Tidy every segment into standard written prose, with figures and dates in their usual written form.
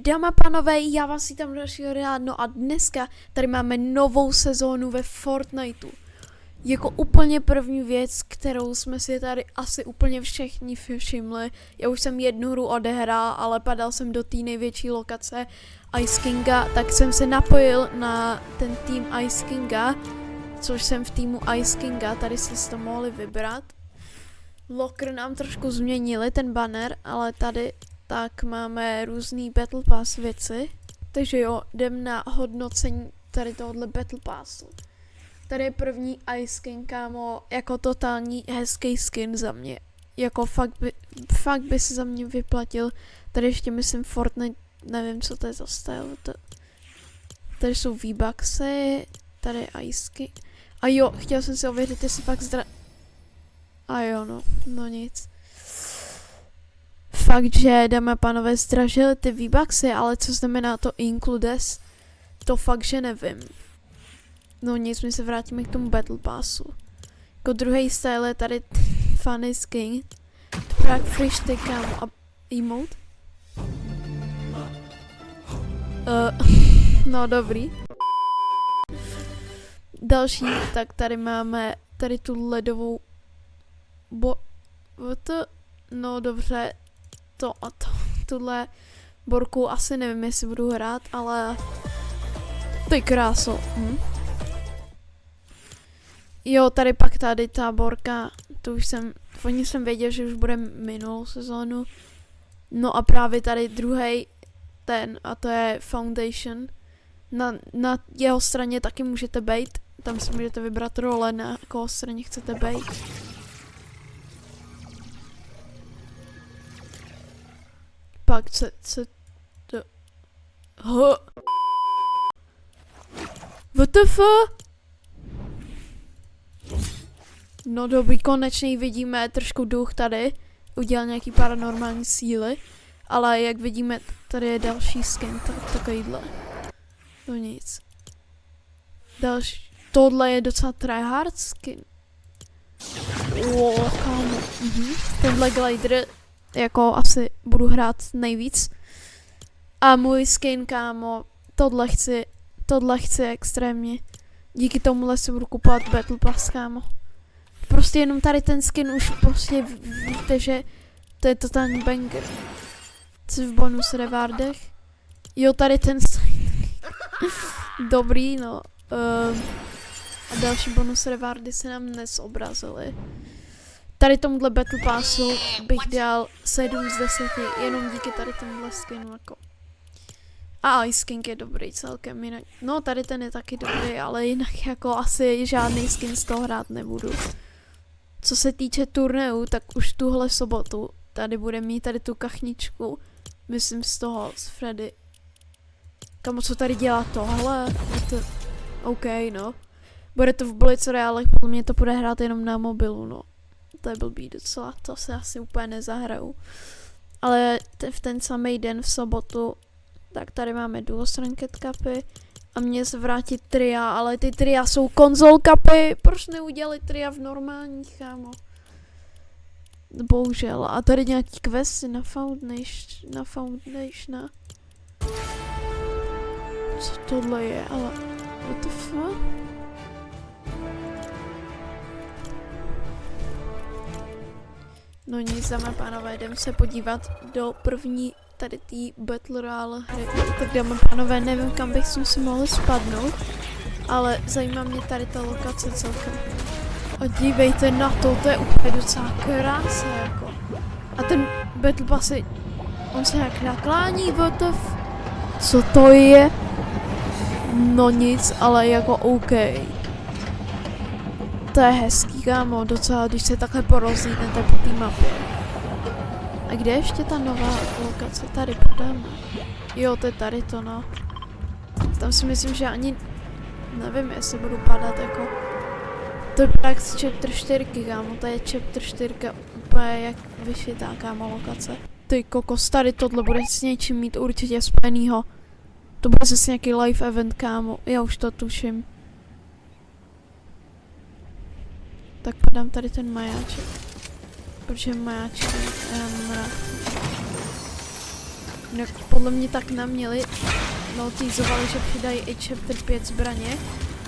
Dámy a pánové, já vás vítám dalšího ráno a dneska tady máme novou sezónu ve Fortniteu. Jako úplně první věc, kterou jsme si tady asi úplně všichni všimli, já už jsem jednu hru odehrál, ale padal jsem do té největší lokace Ice Kinga, tak jsem se napojil na ten tým Ice Kinga, což jsem v týmu Ice Kinga, tady si to mohli vybrat. Locker nám trošku změnili ten banner, ale tady tak máme různý Battle Pass věci. Takže jo, jdem na hodnocení tady tohohle Battle Passu. Tady je první Ice Skin, kámo, jako totální hezký skin za mě. Jako fakt by se za mě vyplatil. Tady ještě myslím Fortnite, nevím co to je za styl. Tady jsou V-Bucksy, tady je Ice Skin. A jo, chtěl jsem si ověřit, jestli fakt a jo, no nic. Fakt, že dáme pánové zdražili ty V-Bucksy, ale co znamená to includes, to fakt, že nevím. No nic, my se vrátíme k tomu Battle Passu. Jako druhý style je tady funny skin. Právě fresh ty kámo a emote. No dobrý. Další, tak tady máme tady tu ledovou no dobře, tuhle borku asi nevím, jestli budu hrát, ale ty kráso. Jo, tady pak tady ta borka, to už jsem věděl, že už bude minulou sezónu. No a právě tady druhý ten, a to je Foundation. Na jeho straně taky můžete bejt, tam si můžete vybrat role, na koho straně chcete bejt. Pak co to... WTF? No dobrý, konečně vidíme trošku duch tady. Udělal nějaký paranormální síly. Ale jak vidíme, tady je další skin, takovýhle. No nic. Další. Tohle je docela tryhard skin. Kámo. Tenhle glider jako asi budu hrát nejvíc. A můj skin, kámo, tohle chci extrémně. Díky tomuhle si budu kupovat Battle Pass, kámo. Prostě jenom tady ten skin už prostě víte, že to je totální banger. Co v bonus rewardech. Jo, tady ten skin. Dobrý, no. A další bonus rewardy se nám nezobrazily. Tady tomuhle Battle Passu bych dal 7 z 10, jenom díky tady tomuhle skinu jako. A Ice King je dobrý celkem jinak. No tady ten je taky dobrý, ale jinak jako asi žádný skin z toho hrát nebudu. Co se týče turnéu, tak už tuhle sobotu tady bude mít tady tu kachničku. Myslím z toho, z Freddy. Kamo, co tady dělá tohle? OK, no. Bude to v Blitz Royale, podle mě to bude hrát jenom na mobilu, no. To je blbý docela, to se asi úplně nezahraju. Ale v ten samý den v sobotu, tak tady máme duos ranked cupy a mě se vrátit tria, ale ty tria jsou konzol cupy, proč neudělali tria v normálních, kámo? Bohužel, a tady nějaký questy na Foundation. Co tohle je, ale what the fuck? No nic, dámy a pánové, jdem se podívat do první tady té Battle Royale hry. Tak dámy a pánové, nevím kam bych si mohl spadnout, ale zajímá mě tady ta lokace celkem. A dívejte na to je úplně docela krása jako. A ten Battle Pass, on se nějak naklání, WTF? Co to je? No nic, ale jako OK. To je hezký, kámo, docela, když se takhle porozlídnete po té mapě. A kde je ještě ta nová lokace? Tady půjdeme. Jo, to je tady to, no. Tam si myslím, že ani nevím, jestli budu padat, jako. To je právě z chapter 4, kámo, to je chapter 4, úplně jak vyšitá, kámo, lokace. Ty kokos, tady tohle bude s něčím mít určitě spojenýho. To bude zase nějaký live event, kámo, já už to tuším. Tak podám tady ten majáček. Protože majáček já mám rád. Jinak podle mě tak naměli, no týzovali, že přidají i chapter 5 zbraně.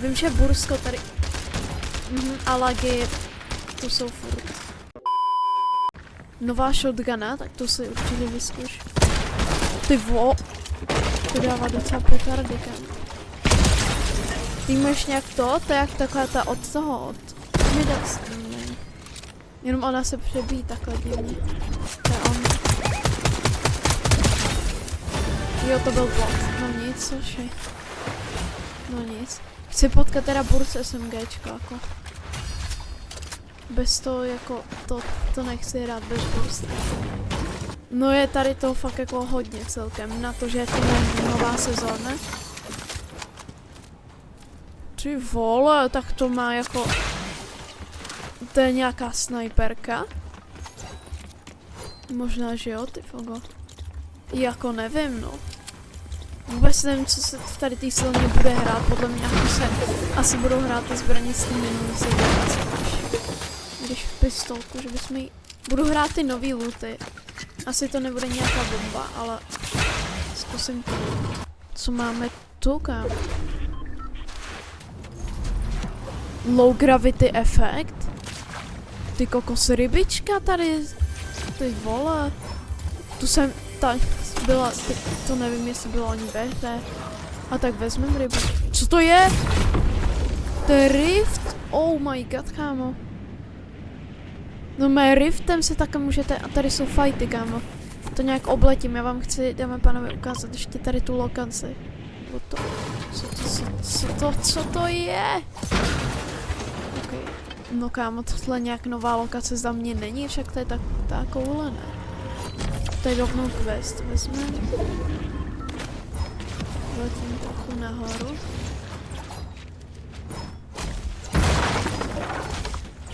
Vím, že Bursko tady, a lagy, tu jsou furt. Nová shotguna, tak to si určitě vyzkouš. Ty to dává docela petardy, kam. Ty máš nějak to je jak taková ta od toho, od Middlestone. Jenom ona se přebíjí takhle divně. To je on. Jo, to byl bot. No nic, cože. No nic. Chci potkat teda Burst SMGčko, jako. Bez toho, jako, to nechci hrát bez Burst. No je tady toho fakt jako hodně celkem, na to, že je to nová sezóna. Ty vole, tak to má jako... To je nějaká snajperka? Možná, že jo, ty fogo. Jako nevím, no. Vůbec nevím, co se v tady té silně bude hrát, podle mě jako se asi budou hrát ty zbraně s tím minulý když pistolku, že bychom jí... Budu hrát ty nový looty. Asi to nebude nějaká bomba, ale zkusím to. Co máme tu, kámo? Low gravity efekt? Ty kokos rybička tady, ty vole. Tu jsem, ta byla, to nevím, jestli bylo ani ve hře. A tak vezmeme rybu. Co to je? To je rift? Oh my god, kámo. No mé riftem se také můžete, a tady jsou fighty, kámo. To nějak obletím, já vám chci, dáme pánové ukázat ještě tady tu lokaci. Co to je? Okay. No kámo, tohle nějak nová lokace za mě není, však to je takovouhle, ne? Tady rovnou quest vezmeme. Letím trochu nahoru.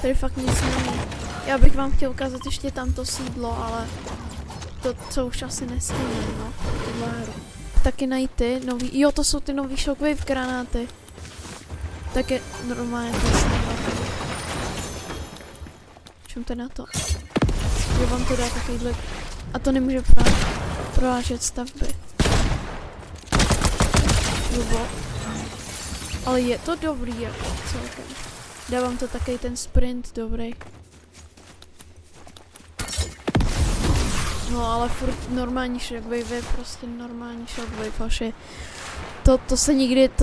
Tady fakt nic není. Já bych vám chtěl ukázat ještě tamto sídlo, ale to už asi nestejně, no, tuhle hru. Taky najít ty nový, jo, to jsou ty nový shockwave granáty. Tak je normálně to snadné. Čím to na to? Jo, vám to dá takovýhle, a to nemůže provážet stavby. Lubo. Ale je to dobrý, jako celkem. Dávám to taky ten sprint dobrý. No ale furt normální shockwave, prostě normální shockwave, hoši.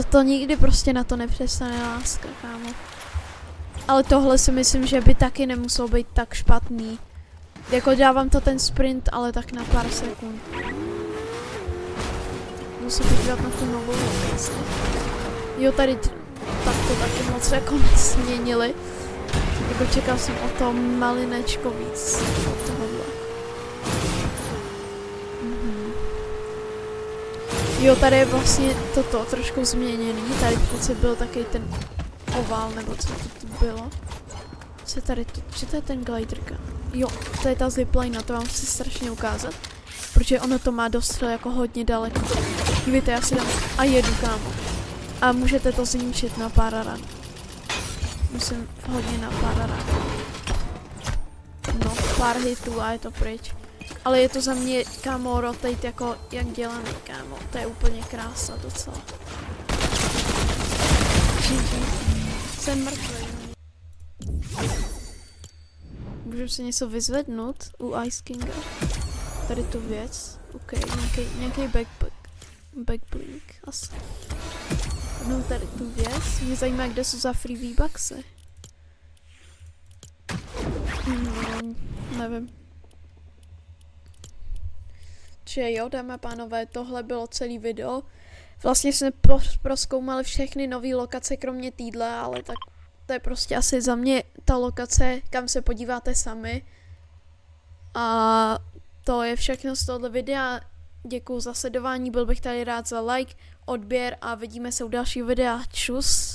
To nikdy prostě na to nepřestane láska, kámo. Ale tohle si myslím, že by taky nemuselo být tak špatný. Jako dávám to ten sprint, ale tak na pár sekund. Musím podívat na tu novou lokaci. Jo, tady tak to taky moc jako změnili. Jako čekal jsem o tom malinečko víc. Tohle. Jo, tady je vlastně toto trošku změněný. Tady přece byl taky ten ovál, nebo co to bylo. Co je tady to? Že to je ten gliderka? Jo, to je ta zipline, to vám chci strašně ukázat. Protože ono to má dostřel jako hodně daleko. Víte, já si dám a jedu, kámo. A můžete to zničit na pár ran. Musím hodně na pár ran. No, pár hitů a je to pryč. Ale je to za mě, kámo, rotate jako jak dělaný, kámo. To je úplně krása docela. Jsem mrtvý. Můžu si něco vyzvednout u Ice Kinga. Tady tu věc. OK, nějaký backblink asi. No tady tu věc. Mě zajímá, kde jsou za free V-bucksy. Nevím. Čiže jo, dámy a pánové, tohle bylo celý video. Vlastně jsme prozkoumali všechny nové lokace, kromě týdle, ale tak to je prostě asi za mě ta lokace, kam se podíváte sami. A to je všechno z tohoto videa. Děkuju za sledování, byl bych tady rád za like, odběr a vidíme se u dalšího videa. Čus.